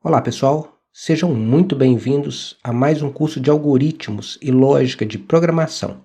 Olá pessoal, sejam muito bem-vindos a mais um curso de algoritmos e lógica de programação.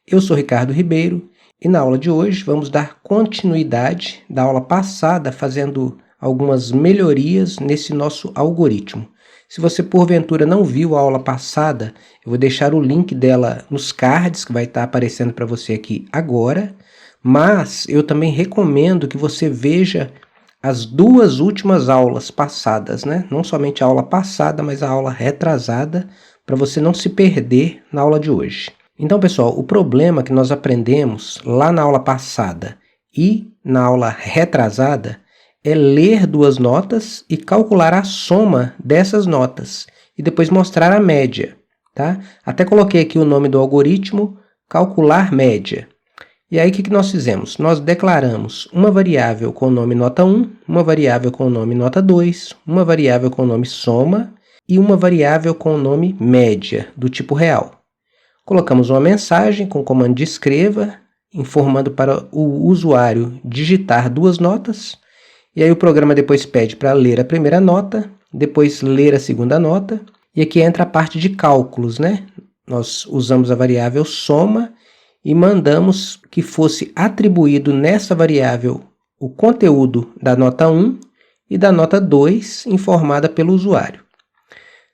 Eu sou Ricardo Ribeiro e na aula de hoje vamos dar continuidade da aula passada fazendo algumas melhorias nesse nosso algoritmo. Se você porventura não viu a aula passada, eu vou deixar o link dela nos cards que vai estar aparecendo para você aqui agora, mas eu também recomendo que você veja as duas últimas aulas passadas, né? Não somente a aula passada, mas a aula retrasada, para você não se perder na aula de hoje. Então, pessoal, o problema que nós aprendemos lá na aula passada e na aula retrasada é ler duas notas e calcular a soma dessas notas e depois mostrar a média, tá? Até coloquei aqui o nome do algoritmo, calcular média. E aí, o que nós fizemos? Nós declaramos uma variável com o nome nota 1, uma variável com o nome nota 2, uma variável com o nome soma e uma variável com o nome média, do tipo real. Colocamos uma mensagem com o comando de escreva, informando para o usuário digitar duas notas, e aí o programa depois pede para ler a primeira nota, depois ler a segunda nota, e aqui entra a parte de cálculos, né? Nós usamos a variável soma, e mandamos que fosse atribuído nessa variável o conteúdo da nota 1 e da nota 2 informada pelo usuário.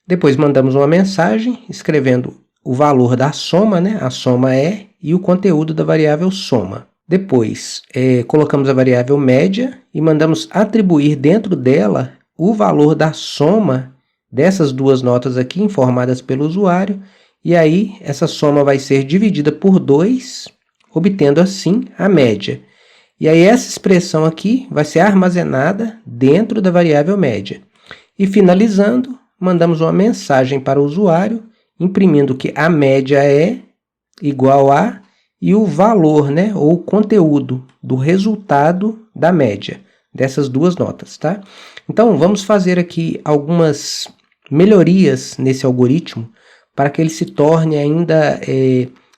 Depois mandamos uma mensagem escrevendo o valor da soma, né? A soma é, e o conteúdo da variável soma. Depois colocamos a variável média e mandamos atribuir dentro dela o valor da soma dessas duas notas aqui informadas pelo usuário. E aí, essa soma vai ser dividida por 2, obtendo assim a média. E aí, essa expressão aqui vai ser armazenada dentro da variável média. E finalizando, mandamos uma mensagem para o usuário, imprimindo que a média é igual a e o valor, né, ou o conteúdo do resultado da média dessas duas notas, tá? Então, vamos fazer aqui algumas melhorias nesse algoritmo, para que ele se torne ainda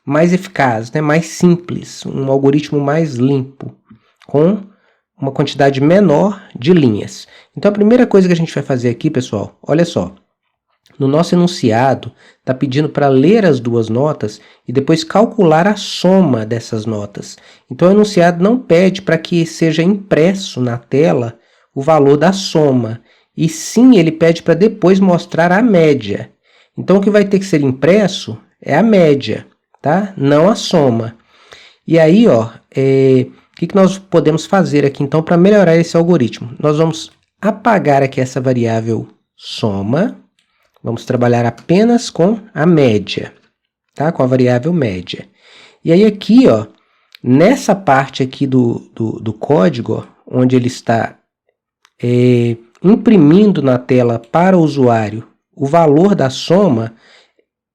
mais eficaz, né? Mais simples, um algoritmo mais limpo, com uma quantidade menor de linhas. Então, a primeira coisa que a gente vai fazer aqui, pessoal, olha só. No nosso enunciado, está pedindo para ler as duas notas e depois calcular a soma dessas notas. Então, o enunciado não pede para que seja impresso na tela o valor da soma, e sim ele pede para depois mostrar a média. Então, o que vai ter que ser impresso é a média, tá? Não a soma. E aí, ó, o que nós podemos fazer aqui, então, para melhorar esse algoritmo? Nós vamos apagar aqui essa variável soma. Vamos trabalhar apenas com a média, tá? Com a variável média. E aí, aqui, ó, nessa parte aqui do código, ó, onde ele está imprimindo na tela para o usuário o valor da soma,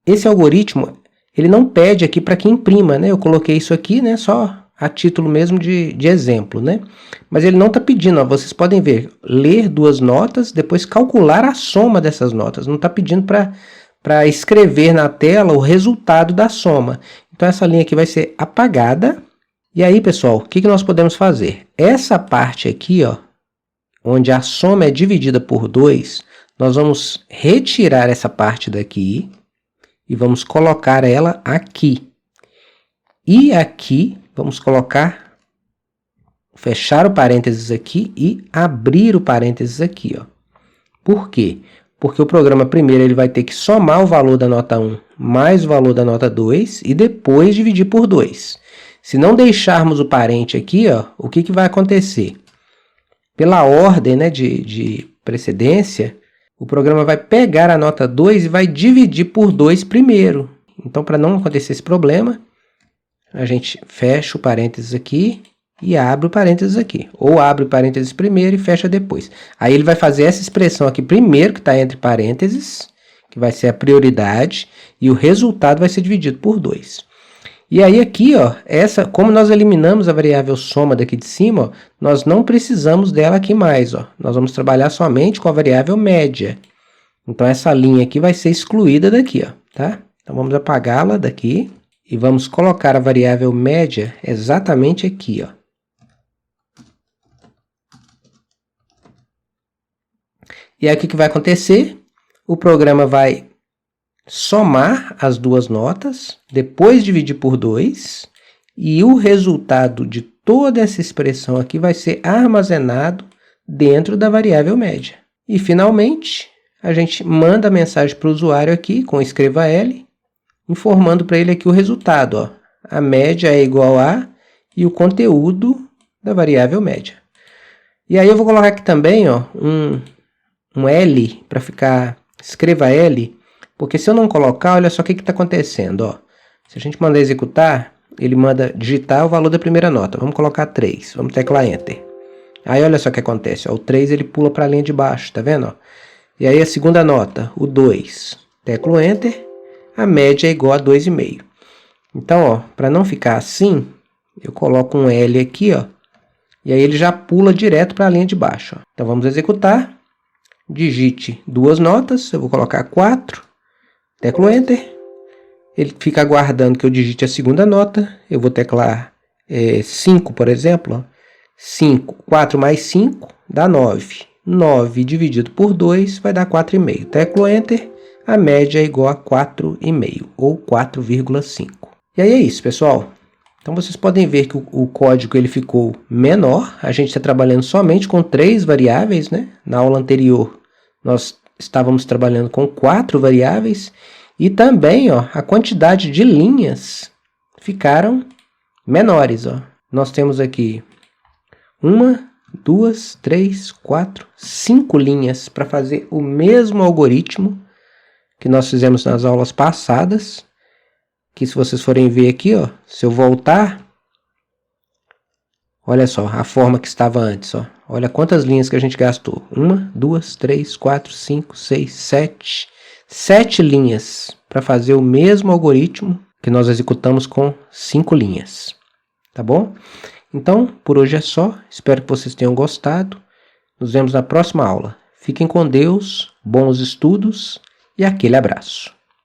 esse algoritmo ele não pede aqui para que imprima, né? Eu coloquei isso aqui, né, só a título mesmo de exemplo, né? Mas ele não está pedindo, ó, vocês podem ver, ler duas notas, depois calcular a soma dessas notas. Não está pedindo para escrever na tela o resultado da soma. Então, essa linha aqui vai ser apagada. E aí, pessoal, o que nós podemos fazer? Essa parte aqui, ó, onde a soma é dividida por 2, nós vamos retirar essa parte daqui e vamos colocar ela aqui. E aqui, vamos colocar, fechar o parênteses aqui e abrir o parênteses aqui, ó. Por quê? Porque o programa primeiro ele vai ter que somar o valor da nota 1 mais o valor da nota 2 e depois dividir por 2. Se não deixarmos o parente aqui, ó, o que vai acontecer? Pela ordem, né, de precedência, o programa vai pegar a nota 2 e vai dividir por 2 primeiro. Então, para não acontecer esse problema, a gente fecha o parênteses aqui e abre o parênteses aqui. Ou abre o parênteses primeiro e fecha depois. Aí ele vai fazer essa expressão aqui primeiro, que está entre parênteses, que vai ser a prioridade, e o resultado vai ser dividido por 2. E aí aqui, ó, como nós eliminamos a variável soma daqui de cima, ó, nós não precisamos dela aqui mais, ó. Nós vamos trabalhar somente com a variável média. Então, essa linha aqui vai ser excluída daqui, ó, tá? Então, vamos apagá-la daqui e vamos colocar a variável média exatamente aqui, ó. E aí o que vai acontecer? O programa vai somar as duas notas, depois dividir por 2, e o resultado de toda essa expressão aqui vai ser armazenado dentro da variável média. E finalmente, a gente manda a mensagem para o usuário aqui com escreva L, informando para ele aqui o resultado. Ó. A média é igual a e o conteúdo da variável média. E aí eu vou colocar aqui também ó, um L para ficar escreva L, porque se eu não colocar, olha só o que está acontecendo. Ó. Se a gente mandar executar, ele manda digitar o valor da primeira nota. Vamos colocar 3, vamos teclar Enter. Aí olha só o que acontece, ó, o 3 ele pula para a linha de baixo, tá vendo? Ó? E aí a segunda nota, o 2, teclo Enter, a média é igual a 2,5. Então, para não ficar assim, eu coloco um L aqui, ó, e aí ele já pula direto para a linha de baixo. Ó. Então vamos executar, digite duas notas, eu vou colocar 4, teclo Enter, ele fica aguardando que eu digite a segunda nota, eu vou teclar 5, por exemplo, ó. 5, 4 mais 5 dá 9. 9 dividido por 2 vai dar 4,5. Teclo Enter, a média é igual a 4,5 ou 4,5. E aí é isso, pessoal. Então vocês podem ver que o código ele ficou menor. A gente está trabalhando somente com 3 variáveis, né? Na aula anterior nós estávamos trabalhando com 4 variáveis. E também ó, a quantidade de linhas ficaram menores. Ó. Nós temos aqui 1, 2, 3, 4, 5 linhas para fazer o mesmo algoritmo que nós fizemos nas aulas passadas. Que se vocês forem ver aqui, ó, se eu voltar, olha só a forma que estava antes. Ó. Olha quantas linhas que a gente gastou. 1, 2, 3, 4, 5, 6, 7. 7 linhas para fazer o mesmo algoritmo que nós executamos com 5 linhas. Tá bom? Então, por hoje é só. Espero que vocês tenham gostado. Nos vemos na próxima aula. Fiquem com Deus, bons estudos e aquele abraço.